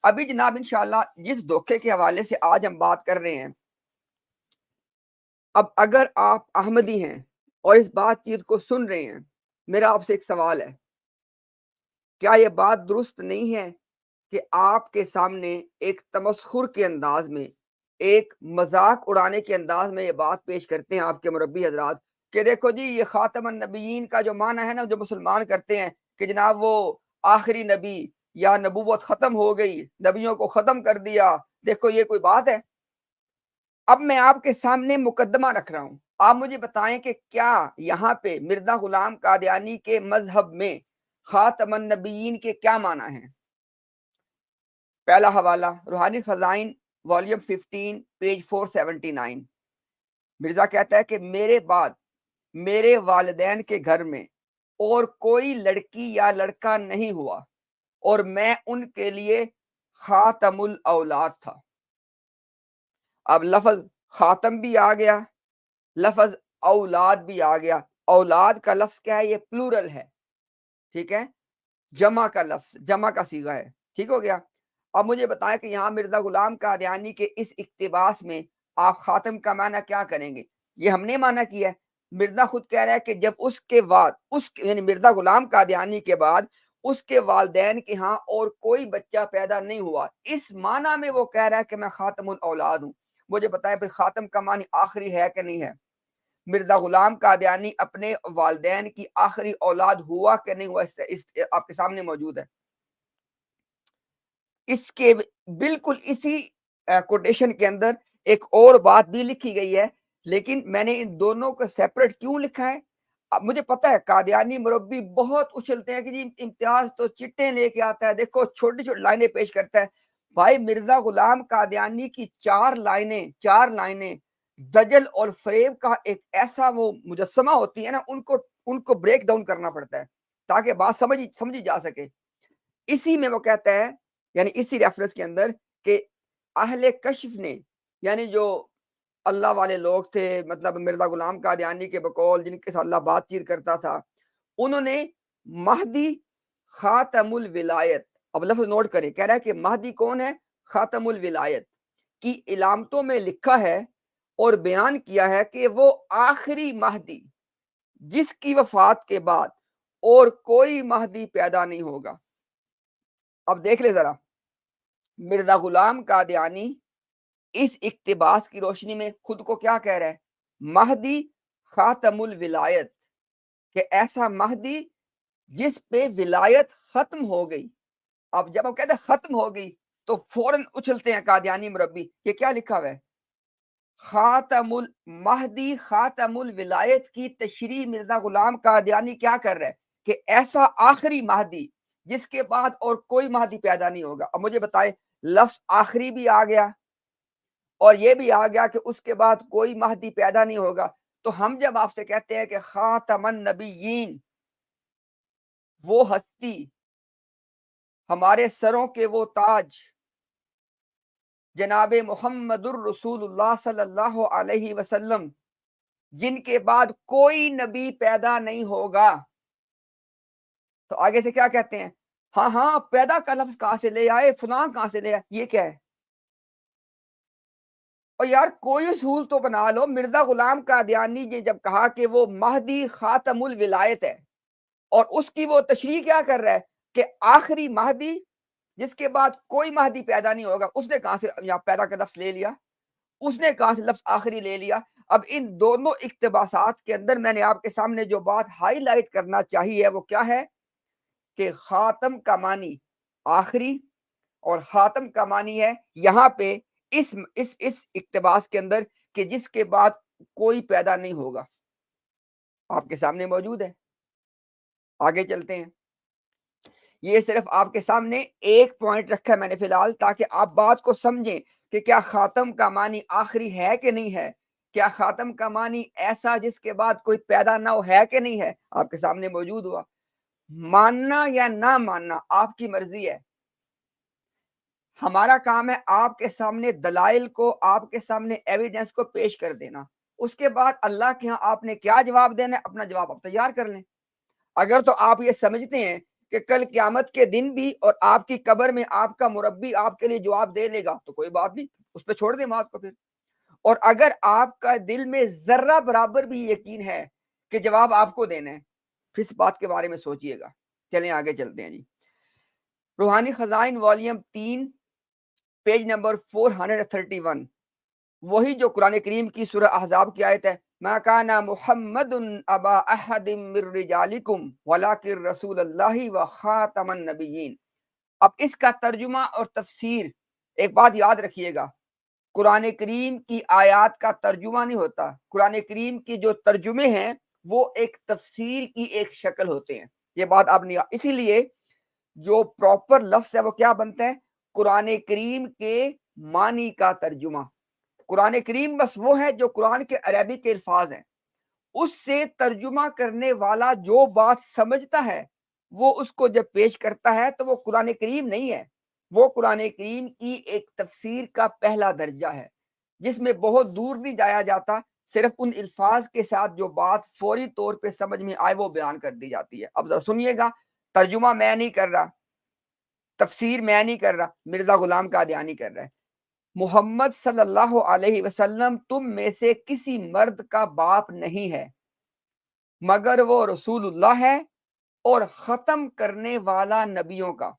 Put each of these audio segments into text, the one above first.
ابھی جناب انشاءاللہ جس دھوکے کے حوالے سے آج ہم بات کر رہے ہیں، اب اگر آپ احمدی ہیں اور اس بات چیت کو سن رہے ہیں، میرا آپ سے ایک سوال ہے، کیا یہ بات درست نہیں ہے کہ آپ کے سامنے ایک تمسخر کے انداز میں، ایک مذاق اڑانے کے انداز میں یہ بات پیش کرتے ہیں آپ کے مربی حضرات کہ دیکھو جی یہ خاتم النبیین کا جو معنی ہے نا، جو مسلمان کرتے ہیں کہ جناب وہ آخری نبی یا نبوت ختم ہو گئی، نبیوں کو ختم کر دیا، دیکھو یہ کوئی بات ہے؟ اب میں آپ کے سامنے مقدمہ رکھ رہا ہوں، آپ مجھے بتائیں کہ کیا یہاں پہ مرزا غلام قادیانی کے مذہب میں خاتم النبیین کے کیا معنی ہیں؟ پہلا حوالہ روحانی خزائن والیوم 15 پیج 479۔ مرزا کہتا ہے کہ میرے بعد میرے والدین کے گھر میں اور کوئی لڑکی یا لڑکا نہیں ہوا اور میں ان کے لیے خاتم الاولاد تھا۔ اب لفظ خاتم بھی آ گیا، لفظ اولاد بھی آ گیا۔ اولاد کا لفظ کیا ہے؟ یہ پلورل ہے، ٹھیک ہے، جمع کا لفظ، جمع کا صیغہ ہے، ٹھیک ہو گیا۔ اب مجھے بتائیں کہ یہاں مرزا غلام قادیانی کے اس اقتباس میں آپ خاتم کا معنی کیا کریں گے؟ یہ ہم نے معنی کیا ہے، مرزا خود کہہ رہا ہے کہ جب اس کے بعد یعنی مرزا غلام قادیانی کے بعد اس کے والدین کے ہاں اور کوئی بچہ پیدا نہیں ہوا، اس معنی میں وہ کہہ رہا ہے کہ میں خاتم الاولاد ہوں۔ مجھے بتائیں پھر خاتم کا معنی آخری ہے کہ نہیں ہے؟ مرزا غلام قادیانی اپنے والدین کی آخری اولاد ہوا کہ نہیں ہوا؟ آپ کے سامنے موجود ہے۔ اس کے بالکل اسی کوٹیشن کے اندر ایک اور بات بھی لکھی گئی ہے، لیکن میں نے ان دونوں کو سیپریٹ کیوں لکھا ہے؟ اب مجھے پتا ہے قادیانی مربی بہت اچھلتے ہیں کہ جی امتیاز تو چٹیں لے کے آتا ہے، دیکھو چھوٹی چھوٹی لائنیں پیش کرتا ہے۔ بھائی مرزا غلام قادیانی کی چار لائنیں دجل اور فریب کا ایک ایسا وہ مجسمہ ہوتی ہے نا، ان کو بریک ڈاؤن کرنا پڑتا ہے تاکہ بات سمجھی جا سکے۔ اسی میں وہ کہتا ہے، یعنی اسی ریفرنس کے اندر، کہ اہل کشف نے، یعنی جو اللہ والے لوگ تھے، مطلب مرزا غلام قادیانی کے بقول جن کے ساتھ اللہ بات چیت کرتا تھا، انہوں نے مہدی خاتم الولایت، اب لفظ نوٹ کریں، کہہ رہا ہے کہ مہدی کون ہے؟ خاتم الولایت کی علامتوں میں لکھا ہے اور بیان کیا ہے کہ وہ آخری مہدی جس کی وفات کے بعد اور کوئی مہدی پیدا نہیں ہوگا۔ اب دیکھ لے ذرا، مرزا غلام قادیانی اس اقتباس کی روشنی میں خود کو کیا کہہ رہا ہے؟ مہدی خاتم الولایت، کہ ایسا مہدی جس پہ ولایت ختم ہو گئی۔ اب جب ہم کہتے ہیں ختم ہو گئی تو فوراً اچھلتے ہیں قادیانی مربی، یہ کیا لکھا ہوا ہے؟ خاتم المہدی خاتم الولایت کی تشریح مرزا غلام قادیانی کیا کر رہا ہے کہ ایسا آخری مہدی جس کے بعد اور کوئی مہدی پیدا نہیں ہوگا۔ اب مجھے بتائیں، لفظ آخری بھی آ گیا اور یہ بھی آ گیا کہ اس کے بعد کوئی مہدی پیدا نہیں ہوگا، تو ہم جب آپ سے کہتے ہیں کہ خاتم النبیین، وہ ہستی، ہمارے سروں کے وہ تاج، جناب محمد الرسول اللہ صلی اللہ علیہ وسلم، جن کے بعد کوئی نبی پیدا نہیں ہوگا، تو آگے سے کیا کہتے ہیں؟ ہاں پیدا کا لفظ کہاں سے لے آئے، فلاں کہاں سے لے آئے، یہ کیا ہے؟ اور یار کوئی اصول تو بنا لو۔ مرزا غلام قادیانی نے جب کہا کہ وہ مہدی خاتم الولایت ہے اور اس کی وہ تشریح کیا کر رہا ہے کہ آخری مہدی جس کے بعد کوئی مہدی پیدا نہیں ہوگا، اس نے کہاں سے یہاں پیدا کا لفظ لے لیا؟ اس نے کہاں سے لفظ آخری لے لیا؟ اب ان دونوں اقتباسات کے اندر میں نے آپ کے سامنے جو بات ہائی لائٹ کرنا چاہیے وہ کیا ہے کہ خاتم کا معنی آخری اور خاتم کا معنی ہے یہاں پہ اس اقتباس کے اندر کہ جس کے بعد کوئی پیدا نہیں ہوگا، آپ کے سامنے موجود ہے۔ آگے چلتے ہیں، یہ صرف آپ کے سامنے ایک پوائنٹ رکھا ہے میں نے فی الحال تاکہ آپ بات کو سمجھیں کہ کیا خاتم کا معنی آخری ہے کہ نہیں ہے، کیا خاتم کا معنی ایسا جس کے بعد کوئی پیدا نہ ہو ہے کہ نہیں ہے، آپ کے سامنے موجود ہوا۔ ماننا یا نہ ماننا آپ کی مرضی ہے، ہمارا کام ہے آپ کے سامنے دلائل کو، آپ کے سامنے ایویڈنس کو پیش کر دینا، اس کے بعد اللہ کے ہاں آپ نے کیا جواب دینا ہے اپنا جواب آپ تیار کر لیں۔ اگر تو آپ یہ سمجھتے ہیں کہ کل قیامت کے دن بھی اور آپ کی قبر میں آپ کا مربی آپ کے لیے جواب دے لے گا تو کوئی بات نہیں، اس پہ چھوڑ دیں بات کو پھر۔ اور اگر آپ کا دل میں ذرہ برابر بھی یقین ہے کہ جواب آپ کو دینا ہے، پھر اس بات کے بارے میں سوچئے گا۔ چلیں آگے چلتے ہیں جی۔ روحانی خزائن والیوم 3 پیج نمبر 431، وہی جو قرآن کریم کی سورہ احزاب کی آیت ہے، ما کان محمد ابا احد من رجالکم ولکن رسول اللہ و خاتم النبیین۔ اب اس کا ترجمہ اور تفسیر، ایک بات یاد رکھیے گا، قرآن کریم کی آیات کا ترجمہ نہیں ہوتا، قرآن کریم کی جو ترجمے ہیں وہ ایک تفسیر کی ایک شکل ہوتے ہیں، یہ بات آپ نہیں، اسی لیے جو پراپر لفظ ہے وہ کیا بنتا ہے؟ قرآن کریم کے معنی کا ترجمہ۔ قرآن کریم بس وہ ہے جو قرآن کے عربی کے الفاظ ہیں، اس سے ترجمہ کرنے والا جو بات سمجھتا ہے وہ اس کو جب پیش کرتا ہے تو وہ قرآن کریم نہیں ہے، وہ قرآن کریم کی ایک تفسیر کا پہلا درجہ ہے، جس میں بہت دور نہیں جایا جاتا، صرف ان الفاظ کے ساتھ جو بات فوری طور پہ سمجھ میں آئے وہ بیان کر دی جاتی ہے۔ اب ذرا سنیے گا، ترجمہ میں نہیں کر رہا، تفسیر میں نہیں کر رہا، مرزا غلام قادیانی کر رہا ہے۔ محمد صلی اللہ علیہ وسلم تم میں سے کسی مرد کا باپ نہیں ہے، مگر وہ رسول اللہ ہے اور ختم کرنے والا نبیوں کا۔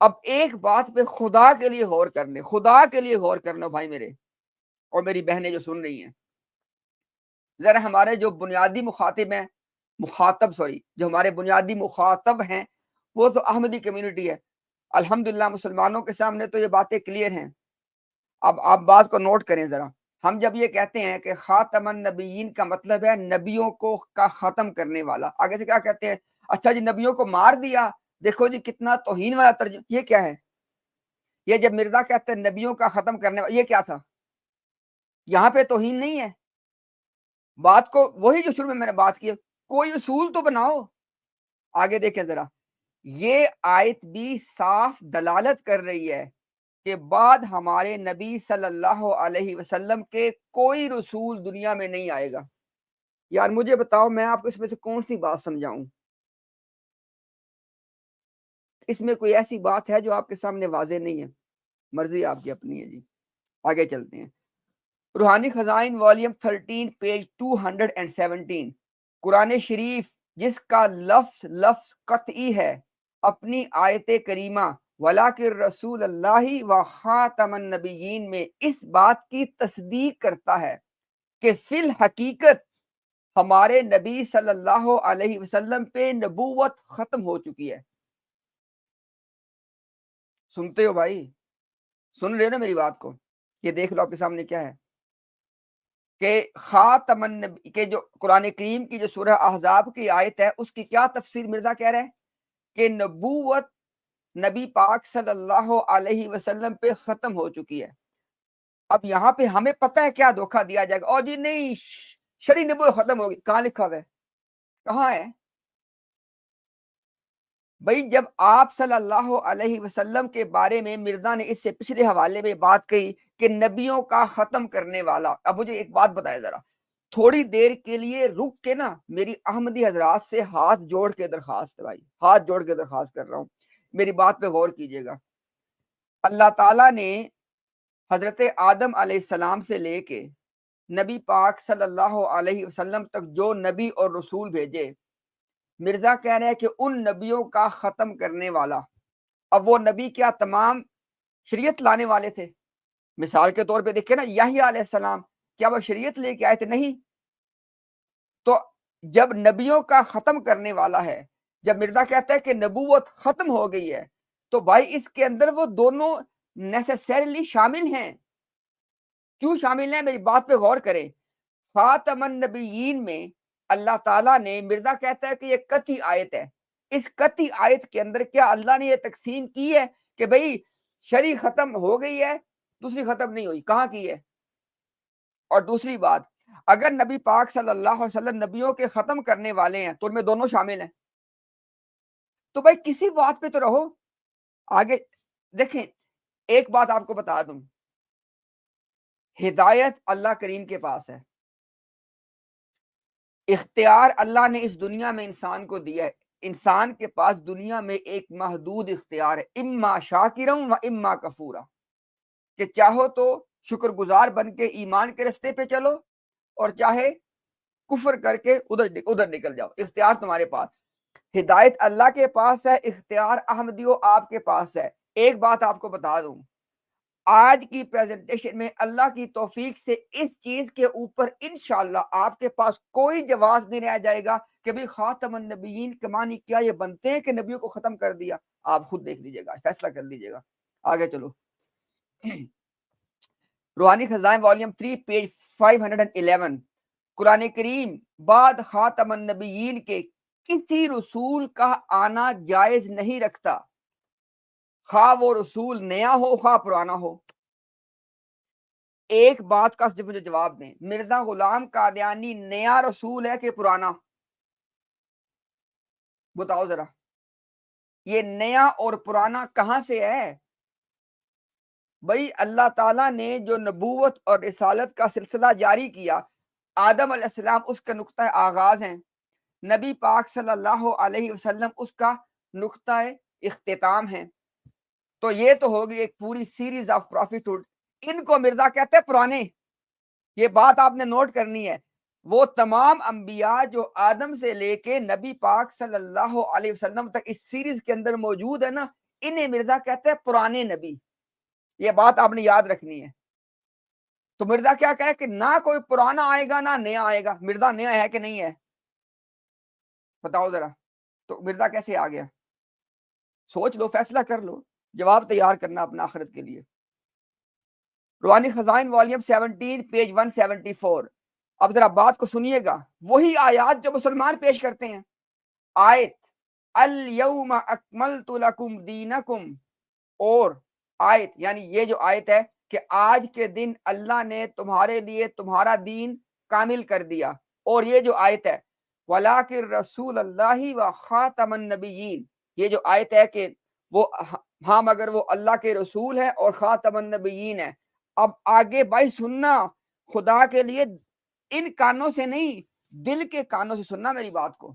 اب ایک بات پہ خدا کے لیے غور کرنے، خدا کے لیے غور کرنا بھائی میرے اور میری بہنیں جو سن رہی ہیں، ذرا ہمارے جو بنیادی جو ہمارے بنیادی مخاطب ہیں وہ تو احمدی کمیونٹی ہے۔ الحمدللہ مسلمانوں کے سامنے تو یہ باتیں کلیئر ہیں۔ اب آپ بات کو نوٹ کریں ذرا، ہم جب یہ کہتے ہیں کہ خاتم النبیین کا مطلب ہے نبیوں کو کا ختم کرنے والا، آگے سے کیا کہتے ہیں؟ اچھا جی نبیوں کو مار دیا، دیکھو جی کتنا توہین والا ترجمہ، یہ کیا ہے؟ یہ جب مرزا کہتے ہیں نبیوں کا ختم کرنے والا، یہ کیا تھا؟ یہاں پہ توہین نہیں ہے، بات کو وہی جو شروع میں نے بات کی، کوئی اصول تو بناؤ۔ آگے دیکھیں ذرا، یہ آیت بھی صاف دلالت کر رہی ہے کہ بعد ہمارے نبی صلی اللہ علیہ وسلم کے کوئی رسول دنیا میں نہیں آئے گا۔ یار مجھے بتاؤ، میں آپ کو اس میں سے کون سی بات سمجھاؤں؟ اس میں کوئی ایسی بات ہے جو آپ کے سامنے واضح نہیں ہے؟ مرضی آپ کی اپنی ہے جی۔ آگے چلتے ہیں، روحانی خزائن والیوم 13 پیج 217، قرآن شریف جس کا لفظ لفظ قطعی ہے اپنی آیت کریمہ وَلَٰكِن رسول اللہ و خاتم النبیین میں اس بات کی تصدیق کرتا ہے کہ فی الحقیقت ہمارے نبی صلی اللہ علیہ وسلم پہ نبوت ختم ہو چکی ہے۔ سنتے ہو بھائی؟ سن رہے ہو نا میری بات کو؟ یہ دیکھ لو آپ کے سامنے کیا ہے کہ خاتم النبی کے جو قرآن کریم کی جو سورہ احزاب کی آیت ہے اس کی کیا تفسیر مرزا کہہ رہے ہیں کہ نبوت نبی پاک صلی اللہ علیہ وسلم پہ ختم ہو چکی ہے۔ اب یہاں پہ ہمیں پتہ ہے کیا دھوکہ دیا جائے گا، اور جی نہیں شرعی نبوت ختم ہوگی، کہاں لکھا ہوا ہے؟ کہاں ہے بھائی؟ جب آپ صلی اللہ علیہ وسلم کے بارے میں مرزا نے اس سے پچھلے حوالے میں بات کہی کہ نبیوں کا ختم کرنے والا، اب مجھے ایک بات بتائے ذرا، تھوڑی دیر کے لیے رک کے نا میری احمدی حضرات سے ہاتھ جوڑ کے درخواست ہے بھائی، ہاتھ جوڑ کے درخواست کر رہا ہوں، میری بات پہ غور کیجئے گا۔ اللہ تعالیٰ نے حضرت آدم علیہ السلام سے لے کے نبی پاک صلی اللہ علیہ وسلم تک جو نبی اور رسول بھیجے، مرزا کہہ رہے ہیں کہ ان نبیوں کا ختم کرنے والا، اب وہ نبی کیا تمام شریعت لانے والے تھے؟ مثال کے طور پہ دیکھیں نا یحییٰ علیہ السلام، کیا وہ شریعت لے کے آئے تھے؟ نہیں۔ تو جب نبیوں کا ختم کرنے والا ہے، جب مرزا کہتا ہے کہ نبوت ختم ہو گئی ہے، تو بھائی اس کے اندر وہ دونوں نیسیسریلی شامل ہیں۔ کیوں شامل ہیں؟ میری بات پہ غور کریں۔ خاتم النبیین میں اللہ تعالیٰ نے، مرزا کہتا ہے کہ یہ قطعی آیت ہے، اس قطعی آیت کے اندر کیا اللہ نے یہ تقسیم کی ہے کہ بھئی شرع ختم ہو گئی ہے دوسری ختم نہیں ہوئی؟ کہاں کی ہے؟ اور دوسری بات، اگر نبی پاک صلی اللہ علیہ وسلم نبیوں کے ختم کرنے والے ہیں تو ان میں دونوں شامل ہیں، تو بھائی کسی بات پہ تو رہو۔ آگے دیکھیں، ایک بات آپ کو بتا دوں، ہدایت اللہ کریم کے پاس ہے، اختیار اللہ نے اس دنیا میں انسان کو دیا ہے، انسان کے پاس دنیا میں ایک محدود اختیار ہے، اما شاکرم و اما کفورا، کہ چاہو تو شکر گزار بن کے ایمان کے رستے پہ چلو، اور چاہے کفر کر کے ادھر نکل جاؤ، اختیار تمہارے پاس۔ ہدایت اللہ کے پاس ہے، اختیار احمدیو آپ کے پاس ہے۔ ایک بات آپ کو بتا دوں، آج کی پریزنٹیشن میں اللہ کی توفیق سے اس چیز کے اوپر انشاءاللہ آپ کے پاس کوئی جواز نہیں رہ جائے گا کہ بھی خاتم النبیین کے معنی کیا یہ بنتے ہیں کہ نبیوں کو ختم کر دیا؟ آپ خود دیکھ لیجئے گا، فیصلہ کر لیجئے گا۔ آگے چلو، روحانی خزائن والیوم 3 پیج 511، قرآن کریم بعد خاتم النبیین کے کسی رسول کا آنا جائز نہیں رکھتا، خواہ وہ رسول نیا ہو خواہ پرانا ہو۔ ایک بات کا مجھے جواب دیں، مرزا غلام قادیانی نیا رسول ہے کہ پرانا؟ بتاؤ ذرا، یہ نیا اور پرانا کہاں سے ہے؟ بھئی اللہ تعالیٰ نے جو نبوت اور رسالت کا سلسلہ جاری کیا، آدم علیہ السلام اس کا نقطہ آغاز ہیں، نبی پاک صلی اللہ علیہ وسلم اس کا نقطہ اختتام ہیں، تو یہ تو ہوگی ایک پوری سیریز آف پروفیٹہڈ۔ ان کو مرزا کہتے ہیں پرانے، یہ بات آپ نے نوٹ کرنی ہے۔ وہ تمام انبیاء جو آدم سے لے کے نبی پاک صلی اللہ علیہ وسلم تک اس سیریز کے اندر موجود ہے نا، انہیں مرزا کہتے ہیں پرانے نبی، یہ بات آپ نے یاد رکھنی ہے۔ تو مرزا کیا کہے کہ نہ کوئی پرانا آئے گا نہ نیا آئے گا، مرزا نیا ہے کہ نہیں ہے؟ بتاؤ ذرا، تو مرزا کیسے آ گیا؟ سوچ لو، فیصلہ کر لو، جواب تیار کرنا اپنا آخرت کے لیے۔ روحانی خزائن والیوم 17 پیج 174، اب ذرا بات کو سنیے گا، وہی آیات جو مسلمان پیش کرتے ہیں۔ آیت الیوم اکملت لکم دینکم، اور آیت یعنی یہ جو آیت ہے کہ آج کے دن اللہ نے تمہارے لیے تمہارا دین کامل کر دیا، اور یہ جو آیت ہے وَلَٰكِن رسول اللہ و خاتم النبیین، یہ جو آیت ہے کہ وہ ہاں مگر وہ اللہ کے رسول ہے اور خاتم النبیین ہے۔ اب آگے بھائی سننا، خدا کے لیے ان کانوں سے نہیں، دل کے کانوں سے سننا میری بات کو،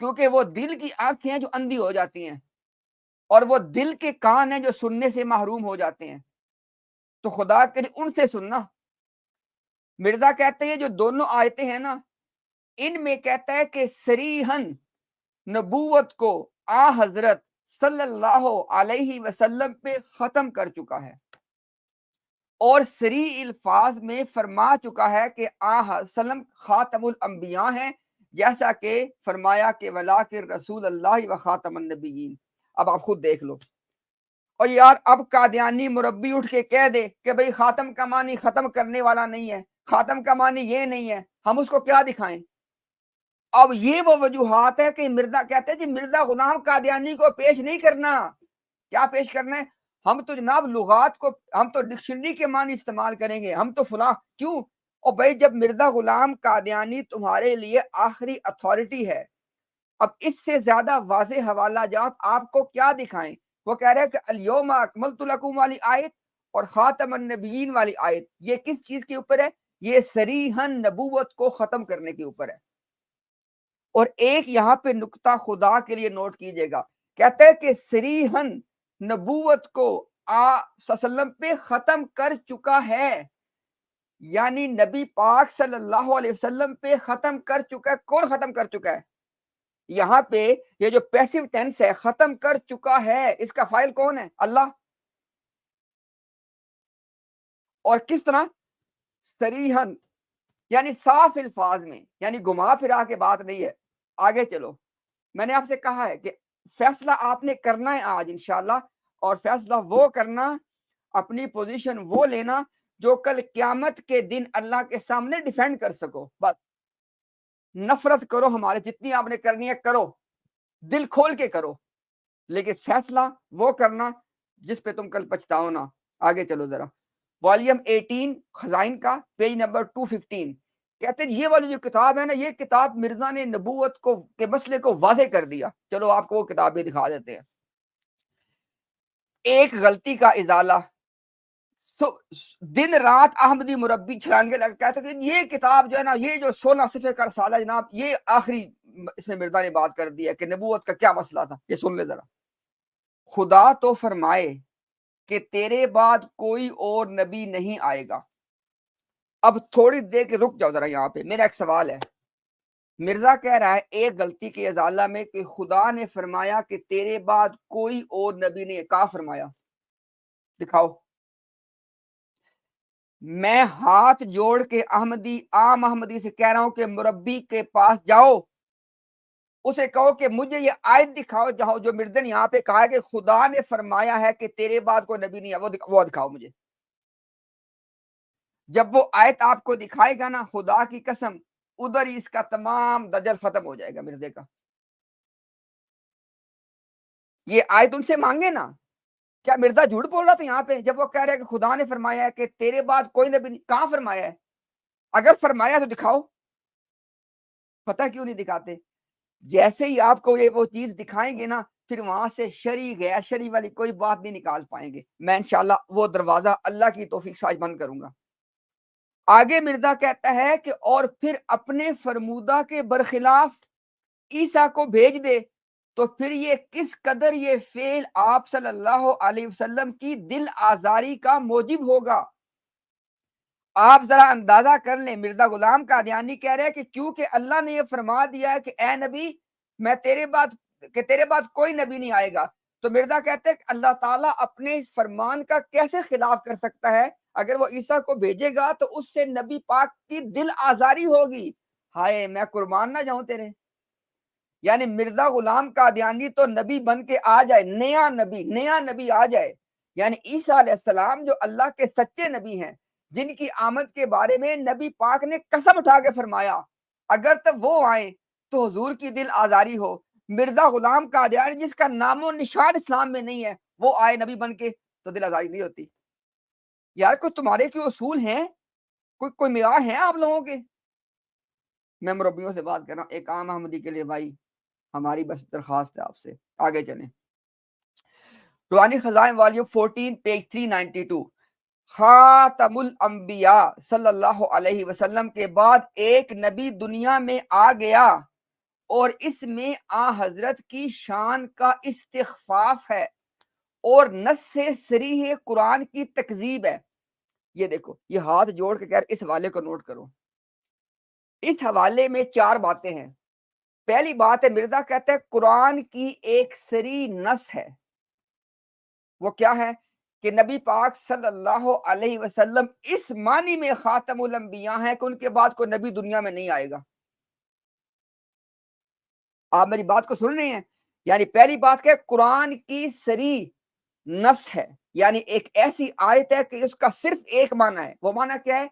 کیونکہ وہ دل کی آنکھیں ہیں جو اندھی ہو جاتی ہیں، اور وہ دل کے کان ہیں جو سننے سے محروم ہو جاتے ہیں، تو خدا کے لیے ان سے سننا۔ مرزا کہتے ہیں جو دونوں آیتیں ہیں نا، ان میں کہتا ہے کہ صریحاً نبوت کو آ حضرت صلی اللہ علیہ وسلم پہ ختم کر چکا ہے، اور صریح الفاظ میں فرما چکا ہے کہ آ سلم خاتم الانبیاء ہیں، جیسا کہ فرمایا کہ وَلَٰكِن رسول اللہ و خاتم النبیین۔ اب آپ خود دیکھ لو۔ اور یار اب قادیانی مربی اٹھ کے کہہ دے کہ بھئی خاتم کا معنی ختم کرنے والا نہیں ہے، خاتم کا معنی یہ نہیں ہے، ہم اس کو کیا دکھائیں؟ اب یہ وہ وجوہات ہے کہ مرزا کہتے ہیں جی مرزا غلام قادیانی کو پیش نہیں کرنا۔ کیا پیش کرنا ہے؟ ہم تو جناب لغات کو، ہم تو ڈکشنری کے معنی استعمال کریں گے، ہم تو فلاں کیوں؟ اور بھائی جب مرزا غلام قادیانی تمہارے لیے آخری اتھارٹی ہے، اب اس سے زیادہ واضح حوالہ جات آپ کو کیا دکھائیں؟ وہ کہہ رہے ہیں کہ الیوم اکملت لکم والی آیت اور خاتم النبیین والی آیت، یہ کس چیز کے اوپر ہے؟ یہ صریحاً نبوت کو ختم کرنے کے اوپر ہے۔ اور ایک یہاں پہ نقطہ خدا کے لیے نوٹ کیجئے گا، کہتے ہیں کہ صریحاً نبوت کو صلی اللہ علیہ وسلم پہ ختم کر چکا ہے، یعنی نبی پاک صلی اللہ علیہ وسلم پہ ختم کر چکا ہے۔ کون ختم کر چکا ہے؟ یہاں پہ یہ جو پیسو ٹینس ہے، ختم کر چکا ہے، اس کا فاعل کون ہے؟ اللہ۔ اور کس طرح؟ صریحاً، یعنی صاف الفاظ میں، یعنی گھما پھرا کے بات نہیں ہے۔ آگے چلو، میں نے آپ سے کہا ہے کہ فیصلہ آپ نے کرنا ہے آج انشاءاللہ، اور فیصلہ وہ کرنا، اپنی پوزیشن وہ لینا جو کل قیامت کے دن اللہ کے سامنے ڈیفینڈ کر سکو۔ بس نفرت کرو ہمارے، جتنی آپ نے کرنی ہے کرو، دل کھول کے کرو، لیکن فیصلہ وہ کرنا جس پہ تم کل پچھتاؤ نہ۔ آگے چلو ذرا، والیوم 18 خزائن کا پیج نمبر 215، کہتے ہیں یہ والی جو کتاب ہے نا، یہ کتاب مرزا نے نبوت کو کے مسئلے کو واضح کر دیا۔ چلو آپ کو وہ کتاب بھی دکھا دیتے ہیں۔ ایک غلطی کا ازالہ، دن رات مربی چھلانگے لگ کہتے کہ یہ کتاب جو ہے نا، یہ جو 16 صفحے کا رسالہ جناب، یہ آخری اس میں مرزا نے بات کر دی ہے کہ نبوت کا کیا مسئلہ تھا، یہ سن لے ذرا۔ خدا تو فرمائے کہ تیرے بعد کوئی اور نبی نہیں آئے گا۔ اب تھوڑی دیر کے رک جاؤ ذرا، یہاں پہ میرا ایک سوال ہے۔ مرزا کہہ رہا ہے ایک غلطی کے ازالہ میں کہ خدا نے فرمایا کہ تیرے بعد کوئی اور نبی نہیں ہے، کہاں فرمایا؟ دکھاؤ۔ میں ہاتھ جوڑ کے عام احمدی سے کہہ رہا ہوں کہ مربی کے پاس جاؤ، اسے کہو کہ مجھے یہ آیت دکھاؤ جہاں جو مرزا نے یہاں پہ کہا ہے کہ خدا نے فرمایا ہے کہ تیرے بعد کوئی نبی نہیں ہے، وہ دکھاؤ مجھے۔ جب وہ آیت آپ کو دکھائے گا نا، خدا کی قسم ادھر ہی اس کا تمام دجل ختم ہو جائے گا مرزے کا۔ یہ آیت ان سے مانگے نا، کیا مرزا جھوٹ بول رہا تھا یہاں پہ جب وہ کہہ رہے ہیں کہ خدا نے فرمایا ہے کہ تیرے بعد کوئی نبی نہیں؟ کہاں فرمایا ہے؟ اگر فرمایا تو دکھاؤ۔ پتہ کیوں نہیں دکھاتے؟ جیسے ہی آپ کو یہ وہ چیز دکھائیں گے نا، پھر وہاں سے شرعی غیر شرعی والی کوئی بات نہیں نکال پائیں گے۔ میں انشاءاللہ وہ دروازہ اللہ کی توفیق سے آج بند کروں گا۔ آگے مرزا کہتا ہے کہ اور پھر اپنے فرمودہ کے برخلاف عیسیٰ کو بھیج دے، تو پھر یہ کس قدر یہ فعل آپ صلی اللہ علیہ وسلم کی دل آزاری کا موجب ہوگا۔ آپ ذرا اندازہ کر لیں، مرزا غلام قادیانی کہہ رہے ہیں کہ کیونکہ اللہ نے یہ فرما دیا ہے کہ اے نبی میں تیرے بعد کوئی نبی نہیں آئے گا، تو مرزا کہتے ہیں کہ اللہ تعالیٰ اپنے اس فرمان کا کیسے خلاف کر سکتا ہے؟ اگر وہ عیسیٰ کو بھیجے گا تو اس سے نبی پاک کی دل آزاری ہوگی۔ ہائے میں قربان نہ جاؤں تیرے۔ یعنی مرزا غلام قادیانی تو نبی بن کے آ جائے، نیا نبی آ جائے، یعنی عیسیٰ علیہ السلام جو اللہ کے سچے نبی ہیں، جن کی آمد کے بارے میں نبی پاک نے قسم اٹھا کے فرمایا اگر تب وہ آئیں تو حضور کی دل آزاری ہو۔ مرزا غلام قادیانی جس کا نام و نشان اسلام میں نہیں ہے، وہ آئے نبی بن کے تو دل آزاری نہیں ہوتی۔ یار کوئی تمہارے کوئی اصول ہیں، کوئی معیار ہیں آپ لوگوں کے؟ میں مربیوں سے بات کر رہا ہوں، ایک عام احمدی کے لیے بھائی ہماری بس درخواست ہے آپ سے، آگے چلیں۔ روحانی خزائن والیوم 14 پیج 392۔ خاتم الانبیاء صلی اللہ علیہ وسلم کے بعد ایک نبی دنیا میں آ گیا اور اس میں آن حضرت کی شان کا استخفاف ہے اور نص صریح قرآن کی تکذیب ہے۔ یہ دیکھو، یہ ہاتھ جوڑ کے کہہ رہے، اس حوالے کو نوٹ کرو۔ اس حوالے میں 4 باتیں ہیں۔ پہلی بات ہے، مرزا کہتا ہے قرآن کی ایک صریح نص ہے، وہ کیا ہے کہ نبی پاک صلی اللہ علیہ وسلم اس معنی میں خاتم الانبیاء ہیں کہ ان کے بعد کوئی نبی دنیا میں نہیں آئے گا۔ آپ میری بات کو سن رہے ہیں؟ یعنی پہلی بات کہ قرآن کی صریح نص ہے، یعنی ایک ایسی آیت ہے کہ اس کا صرف ایک معنی ہے۔ وہ معنی کیا ہے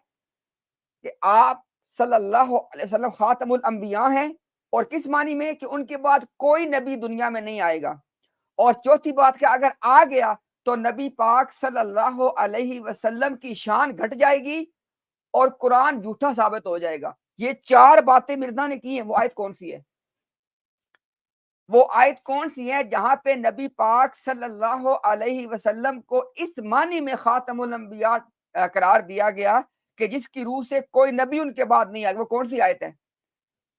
کہ آپ صلی اللہ علیہ وسلم خاتم الانبیاء ہیں، اور کس معنی میں کہ ان کے بعد کوئی نبی دنیا میں نہیں آئے گا۔ اور چوتھی بات کہ اگر آ گیا تو نبی پاک صلی اللہ علیہ وسلم کی شان گھٹ جائے گی اور قرآن جھوٹا ثابت ہو جائے گا۔ یہ 4 باتیں مرزا نے کی ہیں۔ وہ آیت کون سی ہے؟ وہ آیت کون سی ہے جہاں پہ نبی پاک صلی اللہ علیہ وسلم کو اس معنی میں خاتم الانبیاء قرار دیا گیا کہ جس کی روح سے کوئی نبی ان کے بعد نہیں آئے؟ وہ کون سی آیت ہے؟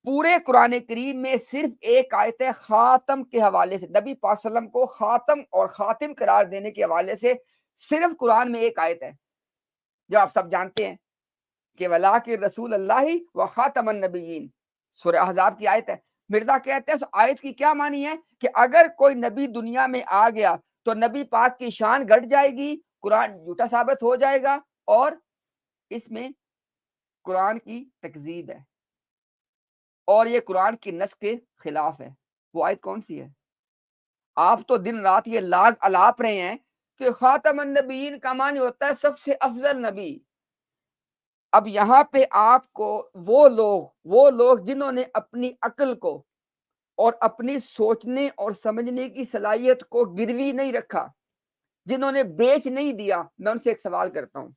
پورے قرآن کریم میں صرف ایک آیت ہے خاتم کے حوالے سے، نبی پاک صلی اللہ علیہ وسلم کو خاتم اور خاتم قرار دینے کے حوالے سے صرف قرآن میں ایک آیت ہے جو آپ سب جانتے ہیں کہ وَلَٰكِن رسول اللہ و خاتم النبیین، سورہ احزاب کی آیت ہے۔ مرزا کہتے ہیں اس آیت کی کیا معنی ہے کہ اگر کوئی نبی دنیا میں آ گیا تو نبی پاک کی شان گھٹ جائے گی، قرآن جھوٹا ثابت ہو جائے گا اور اس میں قرآن کی تکذیب ہے اور یہ قرآن کی نص کے خلاف ہے۔ وہ آیت کون سی ہے؟ آپ تو دن رات یہ لاگ الاپ رہے ہیں کہ خاتم النبیین کا معنی ہوتا ہے سب سے افضل نبی۔ اب یہاں پہ آپ کو وہ لوگ جنہوں نے اپنی عقل کو اور اپنی سوچنے اور سمجھنے کی صلاحیت کو گروی نہیں رکھا، جنہوں نے بیچ نہیں دیا، میں ان سے ایک سوال کرتا ہوں۔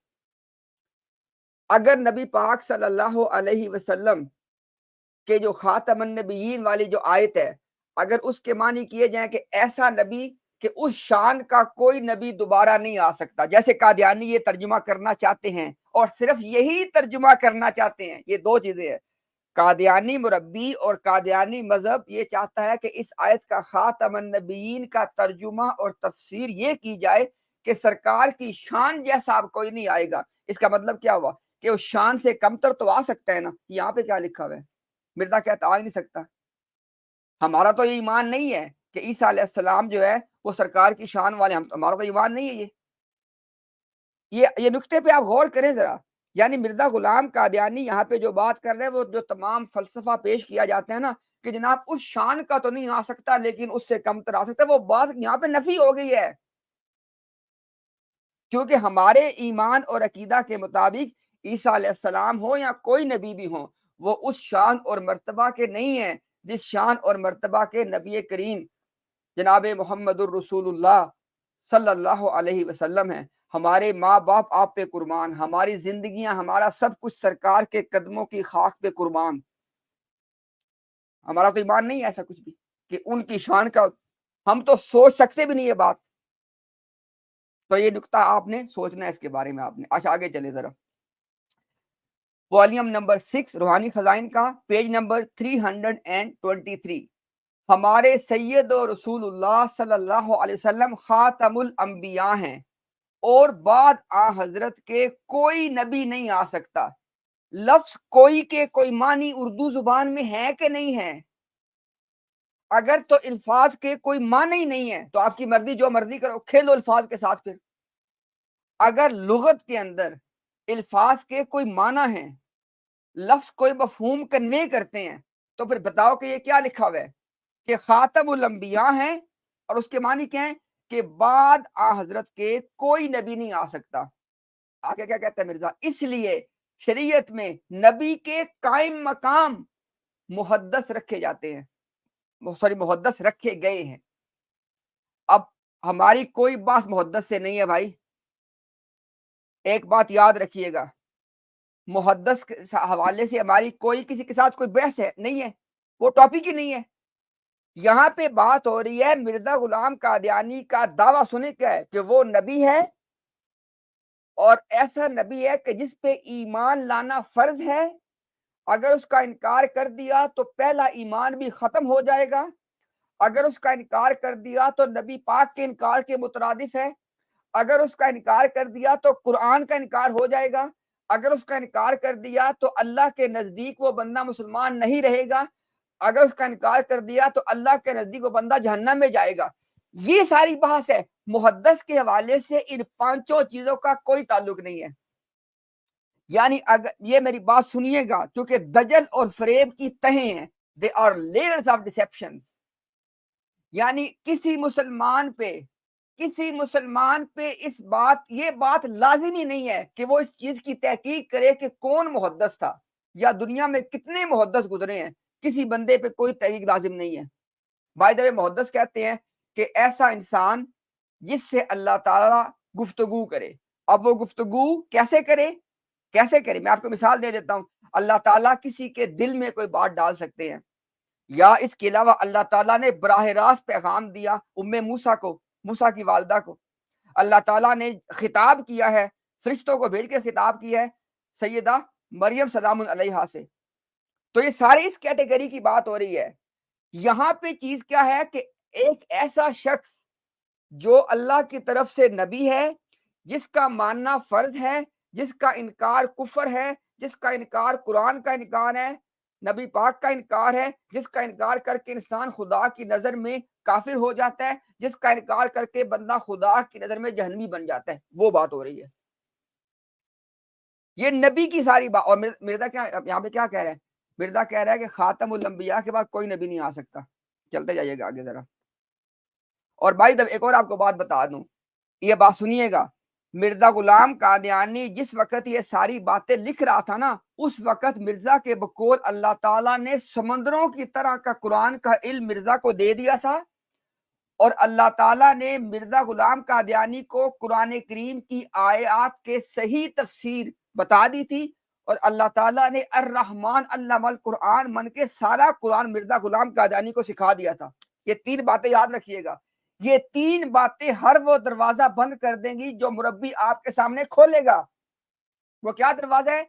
اگر نبی پاک صلی اللہ علیہ وسلم کہ جو خاتم النبیین والی جو آیت ہے، اگر اس کے معنی کیے جائیں کہ ایسا نبی کہ اس شان کا کوئی نبی دوبارہ نہیں آ سکتا، جیسے قادیانی یہ ترجمہ کرنا چاہتے ہیں اور صرف یہی ترجمہ کرنا چاہتے ہیں، یہ 2 چیزیں ہیں۔ قادیانی مربی اور قادیانی مذہب یہ چاہتا ہے کہ اس آیت کا خاتم النبیین کا ترجمہ اور تفسیر یہ کی جائے کہ سرکار کی شان جیسا اب کوئی نہیں آئے گا۔ اس کا مطلب کیا ہوا کہ اس شان سے کمتر تو آ سکتا ہے نا۔ یہاں پہ کیا لکھا ہوا ہے؟ مرزا کہتا آ ہی نہیں سکتا۔ ہمارا تو یہ ایمان نہیں ہے کہ عیسیٰ علیہ السلام جو ہے وہ سرکار کی شان والے، ہمارا تو ایمان نہیں ہے۔ یہ نقطے پہ آپ غور کریں ذرا۔ یعنی مرزا غلام قادیانی یہاں پہ جو بات کر رہے ہیں وہ جو تمام فلسفہ پیش کیا جاتا ہے نا کہ جناب اس شان کا تو نہیں آ سکتا لیکن اس سے کم تر آ سکتا ہے، وہ بات یہاں پہ نفی ہو گئی ہے، کیونکہ ہمارے ایمان اور عقیدہ کے مطابق عیسیٰ علیہ السلام ہو یا کوئی نبی بھی ہو، وہ اس شان اور مرتبہ کے نہیں ہیں جس شان اور مرتبہ کے نبی کریم جناب محمد الرسول اللہ صلی اللہ علیہ وسلم ہیں۔ ہمارے ماں باپ آپ پہ قربان، ہماری زندگیاں، ہمارا سب کچھ سرکار کے قدموں کی خاک پہ قربان۔ ہمارا تو ایمان نہیں ہے ایسا کچھ بھی کہ ان کی شان کا ہم تو سوچ سکتے بھی نہیں یہ بات۔ تو یہ نقطہ آپ نے سوچنا ہے اس کے بارے میں آپ نے۔ اچھا آگے چلے ذرا، والیوم نمبر 6 روحانی خزائن کا پیج نمبر 323۔ ہمارے سید و رسول اللہ صلی اللہ علیہ وسلم خاتم الانبیاء ہیں اور بعد آن حضرت کے کوئی نبی نہیں آ سکتا۔ لفظ کوئی کے کوئی معنی اردو زبان میں ہے کہ نہیں ہے؟ اگر تو الفاظ کے کوئی معنی ہی نہیں ہے تو آپ کی مرضی، جو مرضی کرو، کھیلو الفاظ کے ساتھ۔ پھر اگر لغت کے اندر الفاظ کے کوئی معنی ہیں، لفظ کوئی مفہوم کنوے کرتے ہیں، تو پھر بتاؤ کہ یہ کیا لکھا ہوا ہے کہ خاتم الانبیاء ہیں اور اس کے معنی کیا ہیں کہ بعد آ حضرت کے کوئی نبی نہیں آ سکتا۔ آگے کیا کہتا ہے مرزا؟ اس لیے شریعت میں نبی کے قائم مقام محدث رکھے جاتے ہیں، محدث رکھے گئے ہیں۔ اب ہماری کوئی بات محدث سے نہیں ہے بھائی، ایک بات یاد رکھیے گا، محدث کے حوالے سے ہماری کوئی کسی کے ساتھ کوئی بحث ہے نہیں ہے، وہ ٹاپک ہی نہیں ہے۔ یہاں پہ بات ہو رہی ہے مرزا غلام قادیانی کا دعویٰ سنے کیا ہے کہ وہ نبی ہے اور ایسا نبی ہے کہ جس پہ ایمان لانا فرض ہے، اگر اس کا انکار کر دیا تو پہلا ایمان بھی ختم ہو جائے گا، اگر اس کا انکار کر دیا تو نبی پاک کے انکار کے مترادف ہے، اگر اس کا انکار کر دیا تو قرآن کا انکار ہو جائے گا، اگر اس کا انکار کر دیا تو اللہ کے نزدیک وہ بندہ مسلمان نہیں رہے گا، اگر اس کا انکار کر دیا تو اللہ کے نزدیک وہ بندہ جہنم میں جائے گا۔ یہ ساری بحث ہے، محدث کے حوالے سے ان پانچوں چیزوں کا کوئی تعلق نہیں ہے۔ یعنی اگر یہ میری بات سنیے گا، چونکہ دجل اور فریب کی تہیں ہیں، they are layers of deceptions۔ یعنی کسی مسلمان پہ یہ بات لازمی نہیں ہے کہ وہ اس چیز کی تحقیق کرے کہ کون محدث تھا یا دنیا میں کتنے محدث گزرے ہیں، کسی بندے پہ کوئی تحقیق لازم نہیں ہے۔ بائی دا وے محدث کہتے ہیں کہ ایسا انسان جس سے اللہ تعالیٰ گفتگو کرے۔ اب وہ گفتگو کیسے کرے میں آپ کو مثال دے دیتا ہوں۔ اللہ تعالیٰ کسی کے دل میں کوئی بات ڈال سکتے ہیں، یا اس کے علاوہ اللہ تعالیٰ نے براہ راست پیغام دیا موسیٰ کی والدہ کو، اللہ تعالیٰ نے خطاب کیا ہے، فرشتوں کو بھیج کے خطاب کیا ہے سیدہ مریم سلام علیہا سے۔ تو یہ سارے اس کیٹیگری کی بات ہو رہی ہے۔ یہاں پہ چیز کیا ہے کہ ایک ایسا شخص جو اللہ کی طرف سے نبی ہے، جس کا ماننا فرض ہے، جس کا انکار کفر ہے، جس کا انکار قرآن کا انکار ہے، نبی پاک کا انکار ہے، جس کا انکار کر کے انسان خدا کی نظر میں کافر ہو جاتا ہے، جس کا انکار کر کے بندہ خدا کی نظر میں جہنمی بن جاتا ہے، وہ بات ہو رہی ہے۔ یہ نبی کی ساری بات۔ اور مرزا کیا یہاں پہ کیا کہہ رہا ہے؟ مرزا کہہ رہا ہے کہ خاتم الانبیاء کے بعد کوئی نبی نہیں آ سکتا۔ چلتے جائیے گا آگے ذرا۔ اور بھائی ایک اور آپ کو بات بتا دوں، یہ بات سنیے گا، مرزا غلام قادیانی جس وقت یہ ساری باتیں لکھ رہا تھا نا، اس وقت مرزا کے بقول اللہ تعالیٰ نے سمندروں کی طرح کا قرآن کا علم مرزا کو دے دیا تھا، اور اللہ تعالیٰ نے مرزا غلام قادیانی کو قرآن کریم کی آیات کے صحیح تفسیر بتا دی تھی، اور اللہ تعالیٰ نے الرحمن علم القرآن من کے سارا قرآن مرزا غلام قادیانی کو سکھا دیا تھا۔ یہ تین باتیں یاد رکھیے گا، یہ تین باتیں ہر وہ دروازہ بند کر دیں گی جو مربی آپ کے سامنے کھولے گا۔ وہ کیا دروازہ ہے؟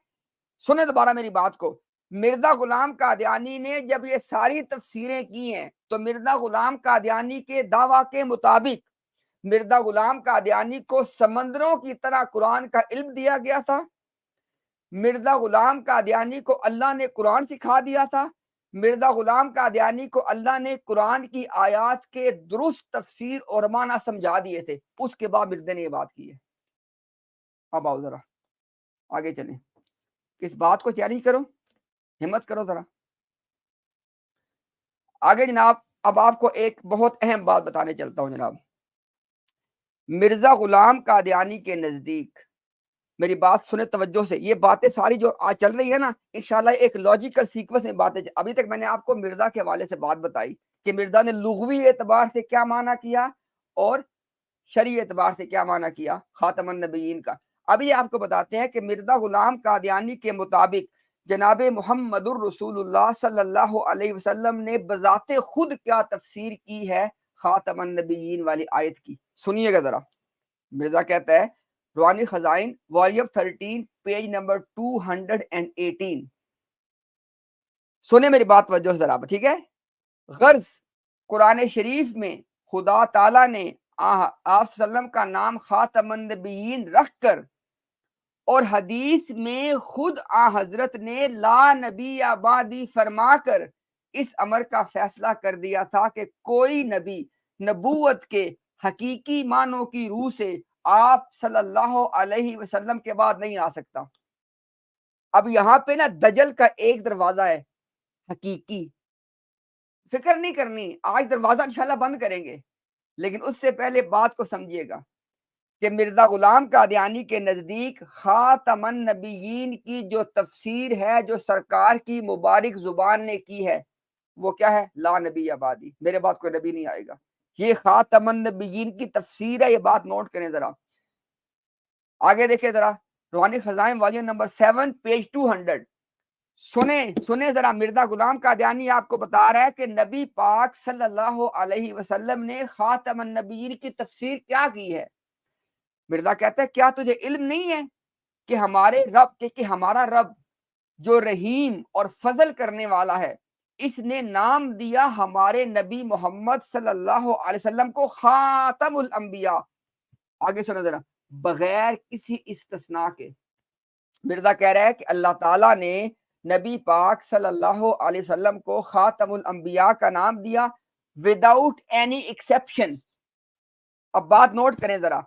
سنیں دوبارہ میری بات کو۔ مرزا غلام قادیانی نے جب یہ ساری تفسیریں کی ہیں تو مرزا غلام قادیانی کے دعویٰ کے مطابق مرزا غلام قادیانی کو سمندروں کی طرح قرآن کا علم دیا گیا تھا. مرزا غلام قادیانی کو اللہ نے قرآن سکھا دیا تھا. مرزا غلام قادیانی کو اللہ نے قرآن کی آیات کے درست تفسیر اور معنی سمجھا دیے تھے. اس کے بعد مرزا نے یہ بات کی ہے. اب آؤ ذرا آگے چلیں, اس بات کو چیلنج کرو, ہمت کرو ذرا آگے جناب. اب آپ کو ایک بہت اہم بات بتانے چلتا ہوں جناب. مرزا غلام قادیانی کے نزدیک, میری بات سنیں توجہ سے, یہ باتیں ساری جو آج چل رہی ہے نا انشاءاللہ ایک لاجیکل سیکوینس میں باتیں. ابھی تک میں نے آپ کو مرزا کے حوالے سے بات بتائی کہ مرزا نے لغوی اعتبار سے کیا معنی کیا اور شرعی اعتبار سے کیا معنی کیا خاتم النبیین کا. ابھی آپ کو بتاتے ہیں کہ مرزا غلام قادیانی کے مطابق جناب محمد الرسول اللہ صلی اللہ علیہ وسلم نے بذات خود کیا تفسیر کی ہے خاتم النبیین والی آیت کی. سنیے گا ذرا. مرزا کہتا ہے روحانی خزائن والیوم 13 پیج نمبر 218. سنیں میری بات توجہ ذرا, ٹھیک ہے. غرض قرآن شریف میں خدا تعالیٰ نے آپ وسلم کا نام خاتم النبیین رکھ کر اور حدیث میں خود حضرت نے لا نبی آبادی فرما کر اس امر کا فیصلہ کر دیا تھا کہ کوئی نبی نبوت کے حقیقی معنوں کی روح سے آپ صلی اللہ علیہ وسلم کے بعد نہیں آ سکتا. اب یہاں پہ نا دجل کا ایک دروازہ ہے حقیقی, فکر نہیں کرنی, آج دروازہ انشاءاللہ بند کریں گے, لیکن اس سے پہلے بات کو سمجھیے گا کہ مرزا غلام قادیانی کے نزدیک خاتم النبیین کی جو تفسیر ہے جو سرکار کی مبارک زبان نے کی ہے وہ کیا ہے؟ لا نبی آبادی, میرے بعد کوئی نبی نہیں آئے گا. یہ خاتم النبیین کی تفسیر ہے, یہ بات نوٹ کریں ذرا. آگے دیکھیں ذرا روحانی خزائن والیوم نمبر 7 پیج 200. سنیں ذرا. مرزا غلام قادیانی آپ کو بتا رہا ہے کہ نبی پاک صلی اللہ علیہ وسلم نے خاتم النبیین کی تفسیر کیا کی ہے. مرزا کہتا ہے کیا تجھے علم نہیں ہے کہ ہمارا رب جو رحیم اور فضل کرنے والا ہے, اس نے نام دیا ہمارے نبی محمد صلی اللہ علیہ وسلم کو خاتم الانبیاء. آگے سنو ذرا, بغیر کسی استثناء کے. مرزا کہہ رہا ہے کہ اللہ تعالیٰ نے نبی پاک صلی اللہ علیہ وسلم کو خاتم الانبیاء کا نام دیا وداؤٹ اینی ایکسیپشن. اب بات نوٹ کریں ذرا.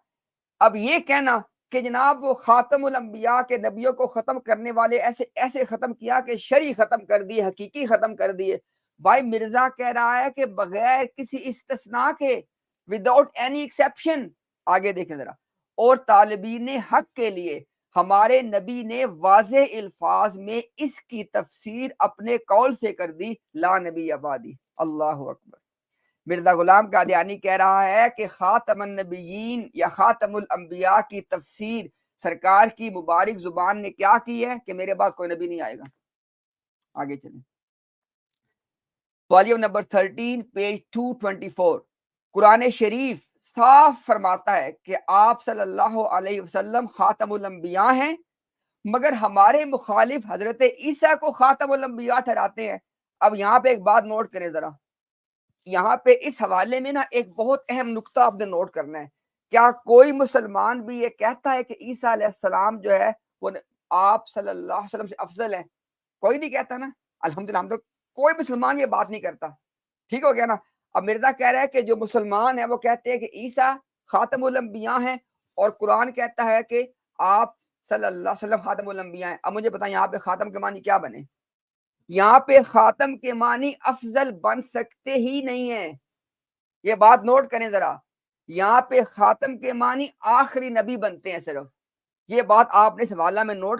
اب یہ کہنا کہ جناب وہ خاتم الانبیاء کے نبیوں کو ختم کرنے والے ایسے ختم کیا کہ شرعی ختم کر دیے, حقیقی ختم کر دیے. بھائی مرزا کہہ رہا ہے کہ بغیر کسی استثناء کے, وداؤٹ اینی ایکسیپشن. آگے دیکھیں ذرا. اور طالبین حق کے لیے ہمارے نبی نے واضح الفاظ میں اس کی تفسیر اپنے قول سے کر دی, لا نبی آبادی. اللہ اکبر. مرزا غلام قادیانی کہہ رہا ہے کہ خاتم النبیین یا خاتم الانبیاء کی تفسیر سرکار کی مبارک زبان نے کیا کی ہے کہ میرے بعد کوئی نبی نہیں آئے گا. آگے چلیں. Volume number 13 page 224. قرآن شریف صاف فرماتا ہے کہ آپ صلی اللہ علیہ وسلم خاتم الانبیاء ہیں, مگر ہمارے مخالف حضرت عیسیٰ کو خاتم الانبیاء ٹھہراتے ہیں. اب یہاں پہ ایک بات نوٹ کریں ذرا. یہاں پہ اس حوالے میں نا ایک بہت اہم نقطہ آپ نے نوٹ کرنا ہے. کیا کوئی مسلمان بھی یہ کہتا ہے کہ عیسیٰ علیہ السلام جو ہے وہ آپ صلی اللہ علیہ وسلم سے افضل ہے؟ کوئی نہیں کہتا نا. الحمدللہ ہم تو کوئی مسلمان یہ بات نہیں کرتا. ٹھیک ہو گیا نا. اب مرزا کہہ رہا ہے کہ جو مسلمان ہیں وہ کہتے ہیں کہ عیسیٰ خاتم الانبیاء ہیں اور قرآن کہتا ہے کہ آپ صلی اللہ علیہ وسلم خاتم الانبیاء ہیں. اب مجھے بتائیں یہاں پہ خاتم کے معنی کیا بنے؟ یہاں پہ خاتم کے معنی افضل بن سکتے ہی نہیں ہیں. یہ بات نوٹ کریں ذرا. یہاں پہ خاتم کے معنی آخری نبی بنتے ہیں صرف. یہ بات آپ نے اس حوالہ میں نوٹ کر